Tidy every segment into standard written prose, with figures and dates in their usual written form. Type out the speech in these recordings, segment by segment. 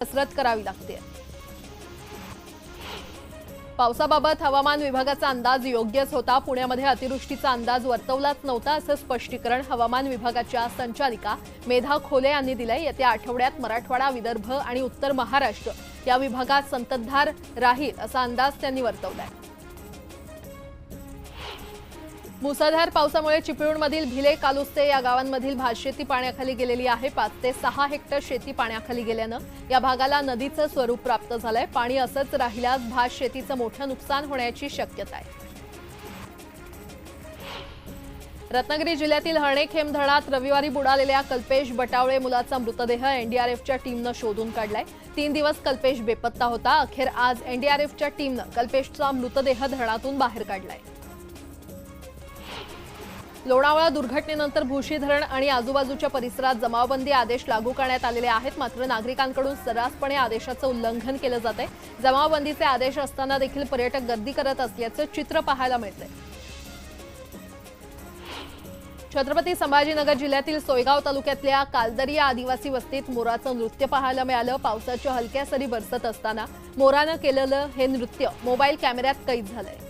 कसरत करावी लागते। पावसाबाबत हवामान विभागाचा अंदाज योग्यच होता। पुण्यामध्ये अतिवृष्टीचा अंदाज वर्तवलाच नव्हता असं स्पष्टीकरण हवामान विभागाच्या संचालिका मेधा खोले यांनी दिले। येत्या आठवड्यात मराठवाडा, विदर्भ आणि उत्तर महाराष्ट्र या विभागात संततधार राहील असा अंदाज त्यांनी वर्तवलाय। मुसळधार पावसामुळे चिपळूणमधील भिले, कालुस्ते या गावांमधील भातशेती पाण्याखाली गेलेली आहे। 5 ते 6 हेक्टर शेती पाण्याखाली गेल्यानं या भागाला नदीचं स्वरूप प्राप्त झालंय। पाणी असंच राहिल्यास भातशेतीचं मोठं नुकसान होण्याची शक्यता आहे। रत्नागिरी जिल्ह्यातील हळणेखेम धरणात रविवारी बुडालेल्या कल्पेश बटावळे मुलाचा मृतदेह एनडीआरएफच्या टीमनं शोधून काढलाय। 3 दिवस कल्पेश बेपत्ता होता। अखेर आज एनडीआरएफच्या टीमनं कल्पेशचा मृतदेह धरणातून बाहेर काढलाय। लोणावळा दुर्घटनेनंतर भुशी धरण आणि आजूबाजूच्या परिसरात जमावबंदी आदेश लागू करण्यात आलेले आहेत। मात्र नागरिकांकडून सर्रासपणे आदेशाचं उल्लंघन केलं जातंय। जमावबंदीचे आदेश असताना देखील पर्यटक गर्दी करत असल्याचं चित्र पाहायला मिळतंय। छत्रपती संभाजीनगर जिल्ह्यातील सोयगाव तालुक्यातल्या कालदरी या आदिवासी वस्तीत मोराचं नृत्य पाहायला मिळालं। पावसाच्या हलक्या सरी बरसत असताना मोरानं केलेलं हे नृत्य मोबाईल कॅमेऱ्यात कैद झालंय।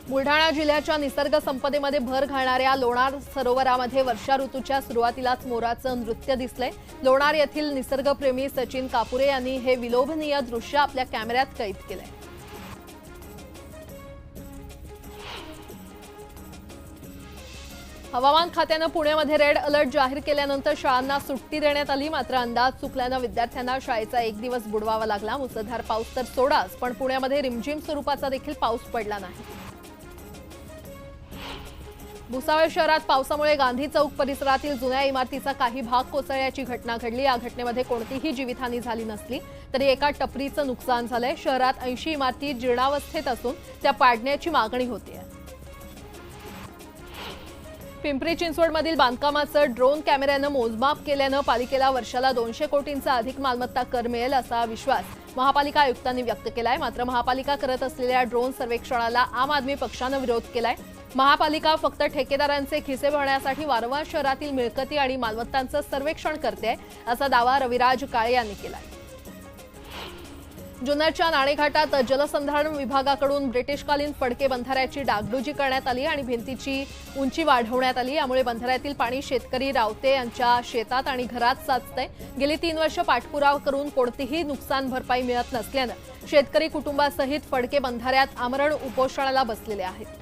बुलढाणा जिल्ह्याच्या निसर्ग संपदेमध्ये भर घालणाऱ्या लोणार सरोवरामध्ये वर्षा ऋतूच्या सुरुवातीलाच मोराचं नृत्य दिसलंय। लोणार येथील निसर्गप्रेमी सचिन कापुरे यांनी हे विलोभनीय दृश्य आपल्या कॅमेऱ्यात कैद केलंय। हवामान खात्यानं पुण्यामध्ये रेड अलर्ट जाहीर केल्यानंतर शाळांना सुट्टी देण्यात आली। मात्र अंदाज चुकल्यानं विद्यार्थ्यांना शाळेचा एक दिवस बुडवावा लागला। मुसळधार पाऊस तर सोडाच, पण पुण्यामध्ये रिमझिम स्वरूपाचा देखील पाऊस पडला नाही। भुसावळ शहरात पावसामुळे गांधी चौक परिसरातील जुन्या इमारतीचा काही भाग कोसळल्याची घटना घडली। या घटनेमध्ये कोणतीही जीवितहानी झाली नसली तरी एका टपरीचं नुकसान झालंय। शहरात 80 इमारती जीर्णावस्थेत असून त्या पाडण्याची मागणी होतीये। पिंपरी चिंचवडमधील बांधकामाचं ड्रोन कॅमेऱ्यानं मोजमाप केल्यानं पालिकेला वर्षाला 200 कोटींचा अधिक मालमत्ता कर मिळेल असा विश्वास महापालिका आयुक्तांनी व्यक्त केलाय। मात्र महापालिका करत असलेल्या ड्रोन सर्वेक्षणाला आम आदमी पक्षानं विरोध केलाय। महापालिका फक्त ठेकेदारांचे खिसे भरण्यासाठी वारंवार शहरातील मिळकती आणि मालमत्तांचं सर्वेक्षण करते असा दावा रविराज काळे यांनी केलाय। जुन्नरच्या नाणेघाटात जलसंधारण विभागाकडून ब्रिटिशकालीन फडके बंधाऱ्याची डागडुजी करण्यात आली आणि भिंतीची उंची वाढवण्यात आली। यामुळे बंधाऱ्यातील पाणी शेतकरी रावते यांच्या शेतात आणि घरात साचतंय। गेली 3 वर्ष पाठपुरावा करून कोणतीही नुकसान भरपाई मिळत नसल्यानं शेतकरी कुटुंबासहित फडके बंधाऱ्यात आमरण उपोषणाला बसलेले आहेत।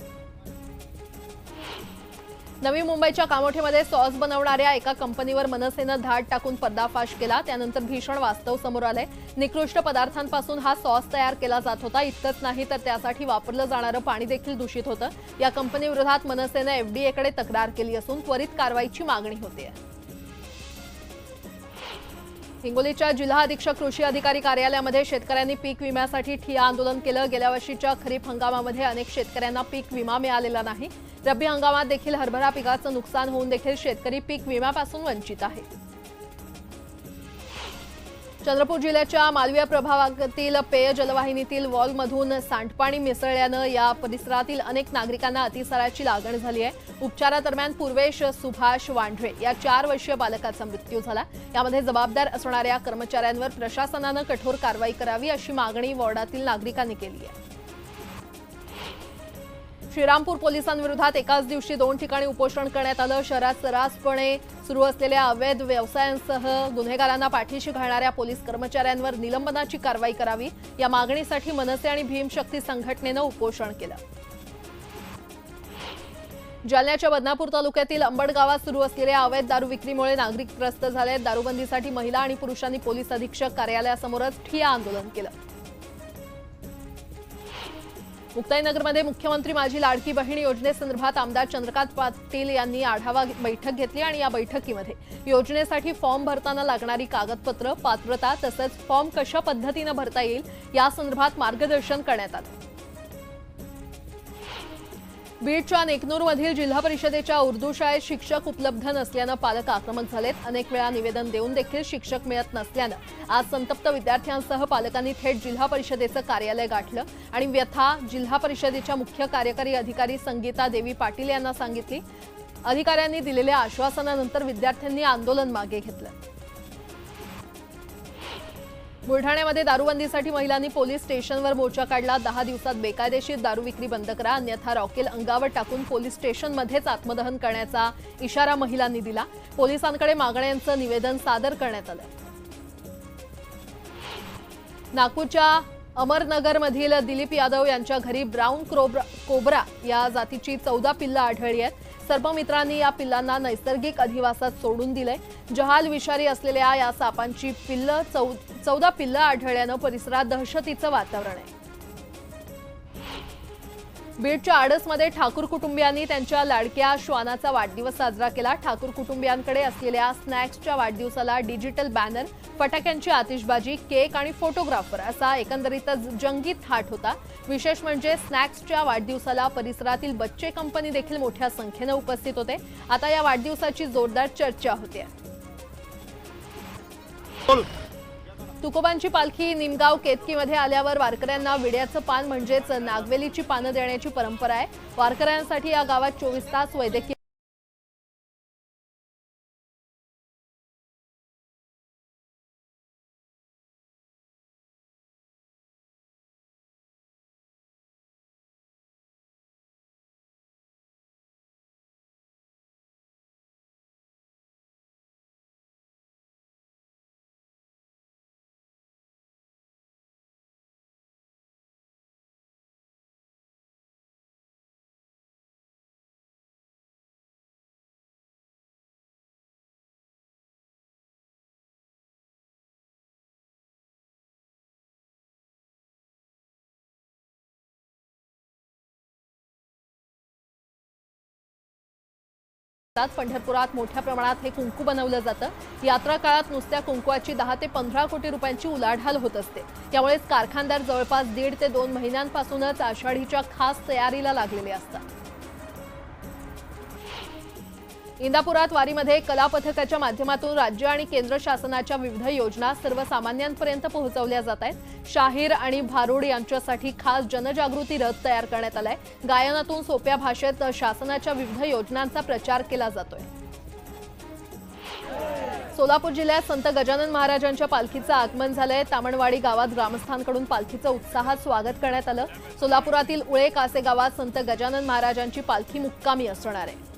नवी मुंबईच्या कामोठेमध्ये सॉस बनवणाऱ्या एका कंपनीवर मनसेनं धाड टाकून पर्दाफाश केला। त्यानंतर भीषण वास्तव समोर आलंय। निकृष्ट पदार्थांपासून हा सॉस तयार केला जात होता। इतकंच नाही तर त्यासाठी वापरलं जाणारं पाणी देखील दूषित होतं। या कंपनीविरोधात मनसेनं एफडीएकडे तक्रार केली असून त्वरित कारवाईची मागणी होते। हिंगोलीच्या जिल्हा अधीक्षक कृषी अधिकारी कार्यालयामध्ये शेतकऱ्यांनी पीक विम्यासाठी ठिय्या आंदोलन केलं। गेल्या वर्षीच्या खरीप हंगामामध्ये अनेक शेतकऱ्यांना पीक विमा मिळालेला नाही। रब्बी हंगामात देखील हरभरा पिकाचं नुकसान होऊन देखील शेतकरी पीक विम्यापासून वंचित आहे। चंद्रपूर जिल्ह्याच्या मालवीय प्रभागातील पेय जलवाहिनीतील वॉलमधून सांडपाणी मिसळल्यानं या परिसरातील अनेक नागरिकांना अतिसाराची लागण झाली आहे। उपचारादरम्यान पूर्वेश सुभाष वांढरे या 4 वर्षीय बालकाचा मृत्यू झाला। यामध्ये जबाबदार असणाऱ्या कर्मचाऱ्यांवर प्रशासनानं कठोर कारवाई करावी अशी मागणी वॉर्डातील नागरिकांनी केली आहे। श्रीरामपूर पोलिसांविरोधात एकाच दिवशी 2 ठिकाणी उपोषण करण्यात आलं। शहरात सर्रासपणे सुरू असलेल्या अवैध व्यवसायांसह गुन्हेगारांना पाठीशी घालणाऱ्या पोलीस कर्मचाऱ्यांवर निलंबनाची कारवाई करावी या मागणीसाठी मनसे आणि भीमशक्ती संघटनेनं उपोषण केलं। जालन्याच्या बदनापूर तालुक्यातील अंबड गावात सुरू असलेल्या अवैध दारू विक्रीमुळे नागरिक त्रस्त झाले। दारूबंदीसाठी महिला आणि पुरुषांनी पोलीस अधीक्षक कार्यालयासमोरच ठिय्या आंदोलन केलं। मुक्ताईनगरमध्ये मुख्यमंत्री माझी लाडकी बहीण योजनेसंदर्भात आमदार चंद्रकांत पाटील यांनी आढावा बैठक घेतली आणि या बैठकीमध्ये योजनेसाठी फॉर्म भरताना लागणारी कागदपत्र, पात्रता तसंच फॉर्म कशा पद्धतीने भरता येईल यासंदर्भात मार्गदर्शन करण्यात आलं। बीडच्या नेकनूरमधील जिल्हा परिषदेच्या उर्दू शाळेत शिक्षक उपलब्ध नसल्यानं पालक आक्रमक झालेत। अनेक वेळा निवेदन देऊन देखील शिक्षक मिळत नसल्यानं आज संतप्त विद्यार्थ्यांसह पालकांनी थेट जिल्हा परिषदेचं कार्यालय गाठलं आणि व्यथा जिल्हा परिषदेच्या मुख्य कार्यकारी अधिकारी संगीता देवी पाटील यांना सांगितली। अधिकाऱ्यांनी दिलेल्या आश्वासनानंतर विद्यार्थ्यांनी आंदोलन मागे घेतलं। बुलढाण्यामध्ये दारूबंदीसाठी महिलांनी पोलीस स्टेशनवर मोर्चा काढला। 10 दिवसात बेकायदेशीर दारू विक्री बंद करा, अन्यथा रॉकेल अंगावर टाकून पोलीस स्टेशनमध्येच आत्मदहन करण्याचा इशारा महिलांनी दिला। पोलिसांकडे मागण्यांचं निवेदन सादर करण्यात आलं। नागपूरच्या अमरनगरमधील दिलीप यादव यांच्या घरी ब्राऊन कोब्रा या जातीची 14 पिल्लं आढळली आहेत। सर्पमित्रांनी या पिल्लांना नैसर्गिक अधिवासात सोडून दिले। जहाल विषारी असलेल्या या सापांची 14 पिल्लं आढळल्यानं परिसरात दहशतीचं वातावरण आहे। बीडच्या आडसमध्ये ठाकूर कुटुंबियांनी त्यांच्या लाडक्या श्वानाचा वाढदिवस साजरा केला। ठाकूर कुटुंबियांकडे असलेल्या स्नॅक्सच्या वाढदिवसाला डिजिटल बॅनर, फटाक्यांची आतिषबाजी, केक आणि फोटोग्राफर असा एकंदरीतच जंगी थाट होता। विशेष म्हणजे स्नॅक्सच्या वाढदिवसाला परिसरातील बच्चे कंपनी देखील मोठ्या संख्येने उपस्थित होते। आता या वाढदिवसाची जोरदार चर्चा होते। तुकोबांची पालखी निमगाव केतकीमध्ये आल्यावर वारकऱ्यांना विड्याचं पान म्हणजेच नागवेलीची पानं देण्याची परंपरा आहे। वारकऱ्यांसाठी या गावात 24 तास वैद्यकीय पंढरपुरात मोठ्या प्रमाणात हे कुंकू बनवलं जातं। यात्रा काळात नुसत्या कुंकवाची 10 ते 15 कोटी रुपयांची उलाढाल होत असते। त्यामुळेच कारखानदार जवळपास 1.5 ते 2 महिन्यांपासूनच आषाढीच्या खास तयारीला लागलेले असतात। इंदापुरात वारीमध्ये कला पथकाच्या माध्यमातून राज्य आणि केंद्र शासनाच्या विविध योजना सर्वसामान्यांपर्यंत पोहोचवल्या जात आहेत। शाहीर आणि भारूड यांच्यासाठी खास जनजागृती रथ तयार करण्यात आलाय। गायनातून सोप्या भाषेत शासनाच्या विविध योजनांचा प्रचार केला जातोय। सोलापूर जिल्ह्यात संत गजानन महाराजांच्या पालखीचं आगमन झालंय। तामणवाडी गावात ग्रामस्थांकडून पालखीचं उत्साहात स्वागत करण्यात आलं। सोलापुरातील उळे कासे गावात संत गजानन महाराजांची पालखी मुक्कामी असणार आहे।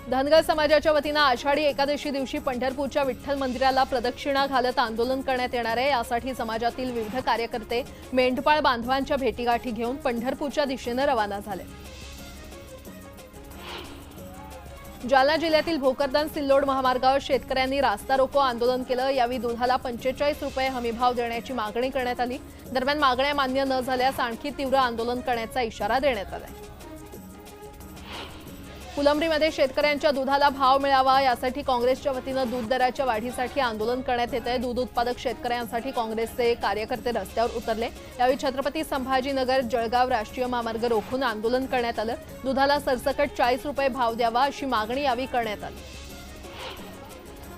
धनगर समाजाच्या वतीनं आषाढी एकादशी दिवशी पंढरपूरच्या विठ्ठल मंदिराला प्रदक्षिणा घालत आंदोलन करण्यात येणार आहे। यासाठी समाजातील विविध कार्यकर्ते मेंढपाळ बांधवांच्या भेटीगाठी घेऊन पंढरपूरच्या दिशेने रवाना झाले। जालना जिल्ह्यातील भोकरदन सिल्लोड महामार्गावर शेतकऱ्यांनी रास्ता रोको आंदोलन केलं। यावेळी दुधाला 45 रुपये हमीभाव देण्याची मागणी करण्यात आली। दरम्यान मागण्या मान्य न झाल्यास आणखी तीव्र आंदोलन करण्याचा इशारा देण्यात आला। फुलंब्रीमध्ये शेतकऱ्यांच्या दुधाला भाव मिळावा यासाठी काँग्रेसच्या वतीनं दूध दराच्या वाढीसाठी आंदोलन करण्यात येत आहे। दूध उत्पादक शेतकऱ्यांसाठी काँग्रेसचे कार्यकर्ते रस्त्यावर उतरले। यावेळी छत्रपती संभाजीनगर जळगाव राष्ट्रीय महामार्ग रोखून आंदोलन करण्यात आलं। दुधाला सरसकट 40 रुपये भाव द्यावा अशी मागणी यावेळी करण्यात आली।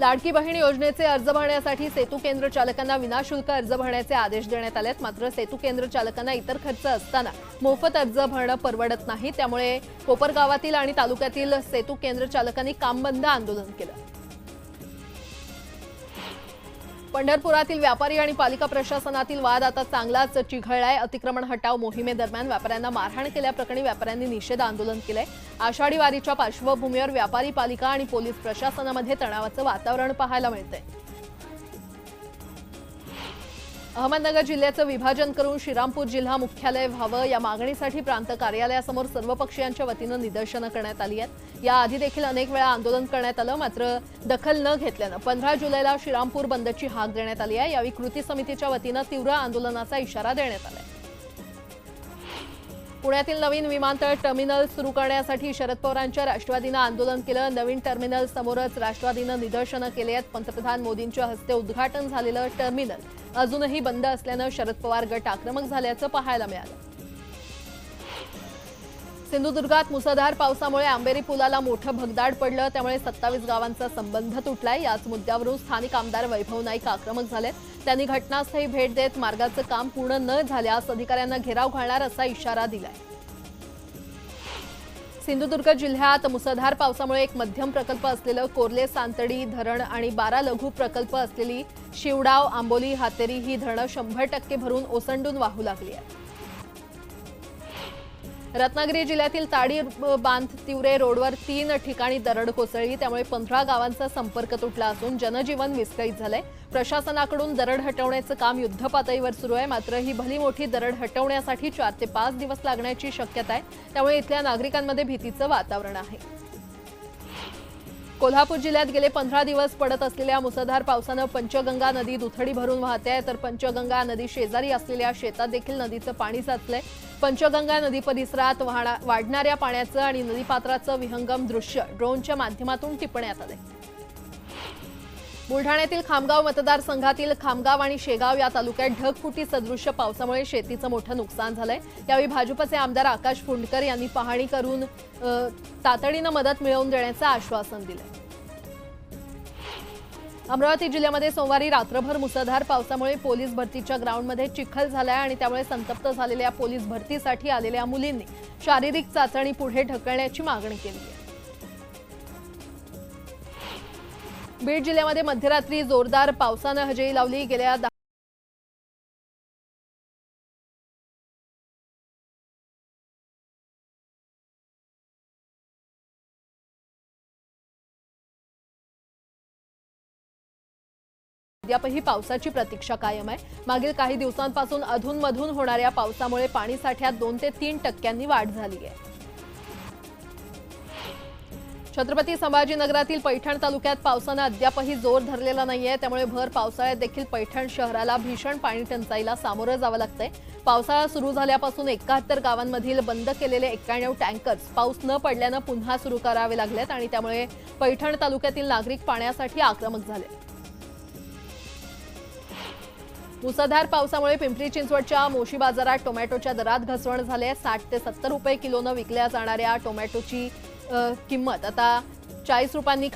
लाडकी बहीण योजनेचे अर्ज भरण्यासाठी सेतू केंद्र चालकांना विनाशुल्क अर्ज भरण्याचे आदेश देण्यात आलेत। मात्र सेतू केंद्र चालकांना इतर खर्च असताना मोफत अर्ज भरणं परवडत नाही। त्यामुळे कोपरगावातील आणि तालुक्यातील सेतू केंद्र चालकांनी काम बंद आंदोलन केलं। पंढरपुरातील व्यापारी आणि पालिका प्रशासनातील वाद आता चांगलाच चिघळलाय। अतिक्रमण हटाव मोहिमेदरम्यान व्यापाऱ्यांना मारहाण केल्याप्रकरणी व्यापाऱ्यांनी निषेध आंदोलन केलंय। आषाढी वारीच्या पार्श्वभूमीवर व्यापारी, पालिका आणि पोलीस प्रशासनामध्ये तणावाचं वातावरण पाहायला मिळतंय। अहमदनगर जिल्ह्याचं विभाजन करून श्रीरामपूर जिल्हा मुख्यालय व्हावं या मागणीसाठी प्रांत कार्यालयासमोर सर्वपक्षीयांच्या वतीनं निदर्शनं करण्यात आली आहेत। याआधी देखील अनेक वेळा आंदोलन करण्यात आलं, मात्र दखल न घेतल्यानं 15 जुलैला श्रीरामपूर बंदची हाक देण्यात आली आहे। यावेळी कृती समितीच्या वतीनं तीव्र आंदोलनाचा इशारा देण्यात आला आहे। पुण्यातील नवीन विमानतळ टर्मिनल सुरू करण्यासाठी शरद पवारांच्या राष्ट्रवादीनं आंदोलन केलं। नवीन टर्मिनल समोरच राष्ट्रवादीनं निदर्शनं केली आहेत। पंतप्रधान मोदींच्या हस्ते उद्घाटन झालेलं टर्मिनल अजूनही बंद असल्यानं शरद पवार गट आक्रमक झाल्याचं पाहायला मिळालं। सिंधुदुर्गात मुसळधार पावसामुळे आंबेरी पुलाला मोठं भगदाड पडलं, त्यामुळे 27 गावांचा संबंध तुटलाय। याच मुद्द्यावरून स्थानिक आमदार वैभव नाईक आक्रमक झालेत। त्यांनी घटनास्थळी भेट देत मार्गाचं काम पूर्ण न झाल्यास अधिकाऱ्यांना घेराव घालणार असा इशारा दिलाय। सिंधुदुर्ग जिल्ह्यात मुसळधार पावसामुळे एक मध्यम प्रकल्प असलेलं कोर्ले सांतडी धरण आणि 12 लघु प्रकल्प असलेली शिवडाव, आंबोली, हातेरी ही धरणं 100% भरून ओसंडून वाहू लागली आहेत. रत्नागिरी जिल्ह्यातील ताडी बांध तिवरे रोडवर 3 ठिकाणी दरड कोसळली, त्यामुळे 15 गावांचा संपर्क तुटला असून जनजीवन विस्कळीत झालंय. प्रशासनाकडून दरड हटवण्याचं काम युद्धपातळीवर सुरू आहे, मात्र ही भली मोठी दरड हटवण्यासाठी 4 ते 5 दिवस लागण्याची शक्यता आहे. त्यामुळे इथल्या नागरिकांमध्ये भीतीचं वातावरण आहे. कोल्हापूर जिल्ह्यात गेले 15 दिवस पडत असलेल्या मुसळधार पावसानं पंचगंगा नदी दुथडी भरून वाहते आहे, तर पंचगंगा नदी शेजारी असलेल्या शेतात देखील नदीचं पाणी साचलंय. पंचगंगा नदी परिसरात वाढणाऱ्या पाण्याचं आणि नदीपात्राचं विहंगम दृश्य ड्रोनच्या माध्यमातून टिपण्यात आलंय. बुलढाण्यातील खामगाव मतदारसंघातील खामगाव आणि शेगाव या तालुक्यात ढगफुटी सदृश्य पावसामुळे शेतीचं मोठं नुकसान झालंय. यावेळी भाजपचे आमदार आकाश फुंडकर यांनी पाहणी करून तातडीनं मदत मिळवून देण्याचं आश्वासन दिलंय. अमरावती जिल्ह्यामध्ये सोमवारी रात्रभर मुसळधार पावसामुळे पोलीस भरतीच्या ग्राउंडमध्ये चिखल झालाय आणि त्यामुळे संतप्त झालेल्या पोलीस भरतीसाठी आलेल्या मुलींनी शारीरिक चाचणी पुढे ढकलण्याची मागणी केली आहे. बीड जिल्ह्यामध्ये मध्यरात्री जोरदार पावसानं हजेरी लावली. गेल्या अद्यापही पावसाची प्रतीक्षा कायम आहे. मागील काही दिवसांपासून अधूनमधून होणाऱ्या पावसामुळे पाणी साठ्यात 2 ते 3 टक्क्यांनी वाढ झाली आहे. छत्रपती संभाजीनगरातील पैठण तालुक्यात पावसानं अद्यापही जोर धरलेला नाहीये, त्यामुळे भर पावसाळ्यात देखील पैठण शहराला भीषण पाणी टंचाईला सामोरं जावं लागतंय. पावसाळा सुरू झाल्यापासून 71 गावांमधील बंद केलेले 91 टँकर्स पाऊस न पडल्यानं पुन्हा सुरू करावे लागलेत आणि त्यामुळे पैठण तालुक्यातील नागरिक पाण्यासाठी आक्रमक झाले. मुसळधार पावसामुळे पिंपरी चिंचवडच्या मोशी बाजारात टोमॅटोच्या दरात घसरण झाली आहे. 60 ते 70 रुपये किलोनं विकल्या जाणाऱ्या टोमॅटोची किंमत आता 40 रुपयांनी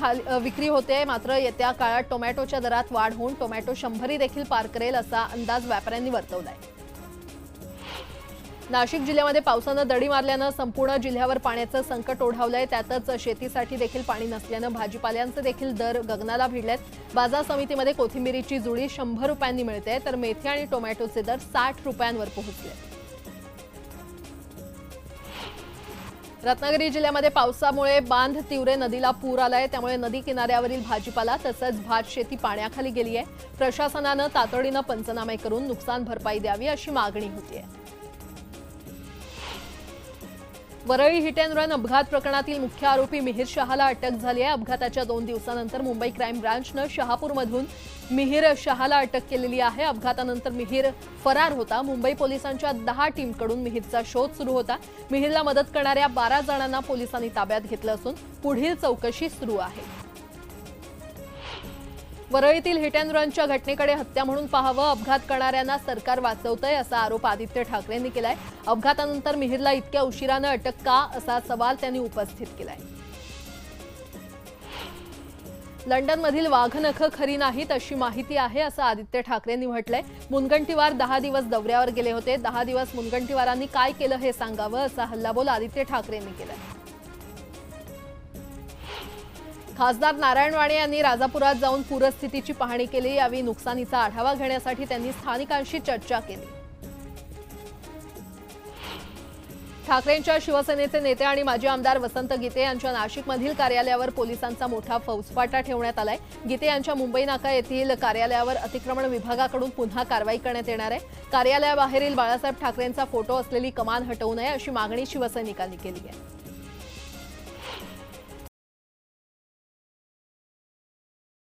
विक्री होते. मात्र येत्या काळात टोमॅटोच्या दरात वाढ होऊन टोमॅटो 100 देखील पार करेल असा अंदाज व्यापाऱ्यांनी वर्तवलाय. नाशिक जिल्ह्यामध्ये पावसानं दडी मारल्यानं संपूर्ण जिल्ह्यावर पाण्याचं संकट ओढावलंय. त्यातच शेतीसाठी देखील पाणी नसल्यानं भाजीपाल्यांचे देखील दर गगनाला भिडलेत. बाजार समितीमध्ये कोथिंबीरीची जुडी 100 रुपयांनी मिळते, तर मेथी आणि टोमॅटोचे दर 60 रुपयांवर पोहोचले. रत्नागिरी जिल्ह्यामध्ये पावसामुळे बांध तिवरे नदीला पूर आलाय, त्यामुळे नदी किनाऱ्यावरील भाजीपाला तसंच भात शेती पाण्याखाली गेली आहे. प्रशासनानं तातडीनं पंचनामे करून नुकसान भरपाई द्यावी अशी मागणी होतीये. वरळी हिट अँड रन अपघात प्रकरणातील मुख्य आरोपी मिहिर शहाला अटक झाली आहे. अपघाताच्या 2 दिवसानंतर मुंबई क्राईम ब्रांचनं शहापूरमधून मिहिर शहाला अटक केलेली आहे. अपघातानंतर मिहिर फरार होता. मुंबई पोलिसांच्या 10 टीमकडून मिहिरचा शोध सुरू होता. मिहिरला मदत करणाऱ्या 12 जणांना पोलिसांनी ताब्यात घेतलं असून पुढील चौकशी सुरू आहे. वरळीतील हिट अँड रनच्या घटनेकडे हत्या म्हणून पाहावं, अपघात करणाऱ्यांना सरकार वाचवतंय असा आरोप आदित्य ठाकरेंनी केलाय. अपघातानंतर मिहिरला इतक्या उशिरानं अटक का असा सवाल त्यांनी उपस्थित केलाय. लंडनमधील वाघनखं खरी नाहीत अशी माहिती आहे असं आदित्य ठाकरेंनी म्हटलंय. मुनगंटीवार 10 दिवस दौऱ्यावर गेले होते. 10 दिवस मुनगंटीवारांनी काय केलं हे सांगावं असा हल्लाबोल आदित्य ठाकरेंनी केलाय. खासदार नारायण राणे यांनी राजापुरात जाऊन पूरस्थितीची पाहणी केली. यावेळी नुकसानीचा आढावा घेण्यासाठी त्यांनी स्थानिकांशी चर्चा केली. ठाकरेंच्या शिवसेनेचे नेते आणि माजी आमदार वसंत गीते यांच्या नाशिकमधील कार्यालयावर पोलिसांचा मोठा फौजफाटा ठेवण्यात आलाय. गीते यांच्या मुंबई नाका येथील कार्यालयावर अतिक्रमण विभागाकडून पुन्हा कारवाई करण्यात येणार आहे. कार्यालयाबाहेरील बाळासाहेब ठाकरेंचा फोटो असलेली कमान हटवू नये अशी मागणी शिवसैनिकांनी केली आहे.